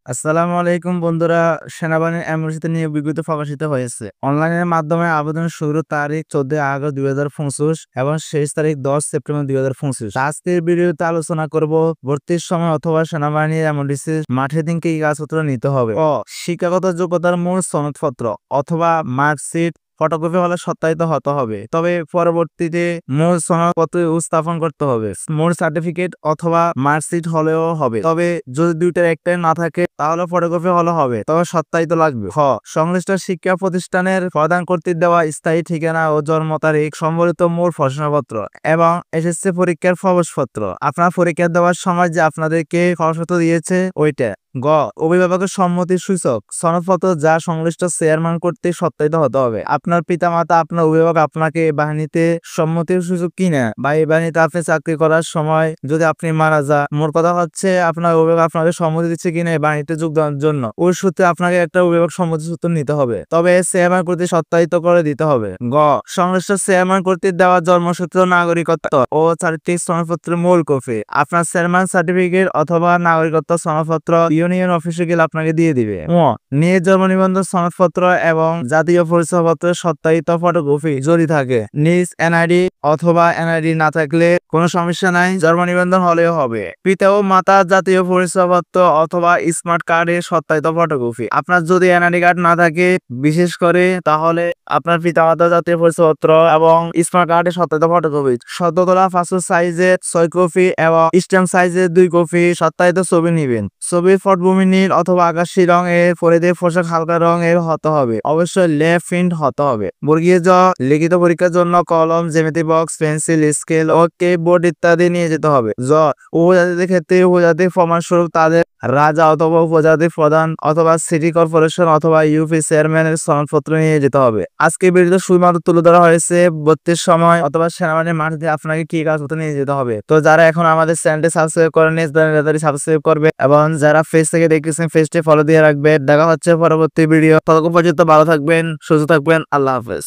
আসসালামু আলাইকুম বন্ধুরা। সেনাবাহিনীর এমওসিতে নিয়োগ বিজ্ঞপ্তি প্রকাশিত হয়েছে। অনলাইনের মাধ্যমে আবেদন শুরুর তারিখ 14 আগস্ট 2025 এবং শেষ তারিখ 10 সেপ্টেম্বর 2025। আজকের ভিডিওতে আলোচনা করব ভর্তির সময় অথবা সেনাবাহিনীর এমওসি মাঠে দিন কি কাগজপত্র নিতে হবে। শিক্ষাগত যোগ্যতার মূল সনদপত্র অথবা মার্কশিট ফটোকপি হলে সত্যায়িত হতে হবে, তবে পরবর্তীতে মূল সনদপত্র উপস্থাপন করতে হবে। মূল সার্টিফিকেট অথবা মার্কশিট হলেও হবে, তবে যদি দুইটার একটাই না থাকে তাহলে ফটোকপি হলে হবে, তবে সত্যায়িত লাগবে। সংশ্লিষ্ট শিক্ষা প্রতিষ্ঠানের প্রদান কর্তৃক দেওয়া স্থায়ী ঠিকানা ও জন্ম তারিখ সম্বলিত মূল প্রশ্নপত্র এবং এসএসসি পরীক্ষার প্রবেশপত্র। আপনার পরীক্ষা দেওয়ার সময় যে আপনাদেরকে প্রশ্নপত্র দিয়েছে ওইটা। অভিভাবকের সম্মতি সূচক সনদপত্র যা সংশ্লিষ্ট চেয়ারম্যান কর্তৃক সত্যায়িত হতে হবে। আপনার পিতামাতা আপনার অভিভাবক আপনাকে এই বাহিনীতে সম্মতির সূচক কিনা বা এই বাহিনীতে আপনি চাকরি করার সময় যদি আপনি মারা যান, মোট কথা হচ্ছে আপনার অভিভাবক আপনাকে সম্মতি দিচ্ছে কিনা এই বাহিনীতে যোগদানের জন্য, ওই সূত্রে আপনাকে একটা অভিভাবক সম্মতি সূত্র নিতে হবে, তবে চেয়ারম্যান কর্তৃক সত্যায়িত করে দিতে হবে। সংশ্লিষ্ট চেয়ারম্যান কর্তৃক দেওয়া জন্মসূত্র, নাগরিকত্ব ও চারিত্রিক সনদপত্রের মূল কপি। আপনার চেয়ারম্যান সার্টিফিকেট অথবা নাগরিকত্ব সনদপত্র ইউনিয়ন অফিসে গেলে আপনাকে দিয়ে দিবে। নিজ জন্ম নিবন্ধন সনদপত্র এবং জাতীয় পরিচয়পত্রের সত্যায়িত ফটোকপি যদি থাকে। নিজ এনআইডি অথবা এনআইডি না থাকলে কোনো সমস্যা নাই, জন্ম নিবন্ধন হলেও হবে। পিতা ও মাতা জাতীয় পরিচয়পত্র অথবা স্মার্ট কার্ডের সত্যায়িত ফটোকপি। আপনার যদি এনআইডি কার্ড না থাকে বিশেষ করে, তাহলে আপনার পিতা মাতা জাতীয় পরিচয়পত্র এবং স্মার্ট কার্ডের সত্যায়িত ফটোকপি, সদ্যতলা পাসপোর্ট সাইজের 6 কপি এবং স্ট্যাম্প সাইজের 2 কপি সত্যায়িত ছবি নিবেন। ছবির পটভূমি নীল অথবা আকাশী রং এর, পরিধেয় পোশাক হালকা রং এর হতে হবে। অবশ্যই লেফট প্রিন্ট হতে হবে। বর্গীয় জ লিখিত পরীক্ষার জন্য কলম, জ্যামিতি বক্স, পেন্সিল, স্কেল ও বোর্ড ইত্যাদি নিয়ে যেতে হবে। উপজাতিদের ক্ষেত্রে উপজাতির প্রমাণস্বরূপ তাদের রাজা অথবা উপজাতির প্রধান অথবা সিটি কর্পোরেশন অথবা ইউপি চেয়ারম্যানের সনদপত্র নিয়ে যেতে হবে। আজকে ভিডিওতে শুধুমাত্র তুলে ধরা হয়েছে ভর্তির সময় অথবা সেনাবাহিনীর মাঠে আপনাকে কি কাগজপত্র নিয়ে যেতে হবে। তো যারা এখন আমাদের চ্যানেলটি সাবস্ক্রাইব করেন সাবস্ক্রাইব করবে এবং যারা ফেস থেকে দেখতেছেন ফেসটি ফলো দিয়ে রাখবেন। দেখা হচ্ছে পরবর্তী ভিডিও। ততক্ষণ পর্যন্ত ভালো থাকবেন, সুস্থ থাকবেন। আল্লাহ হাফেজ।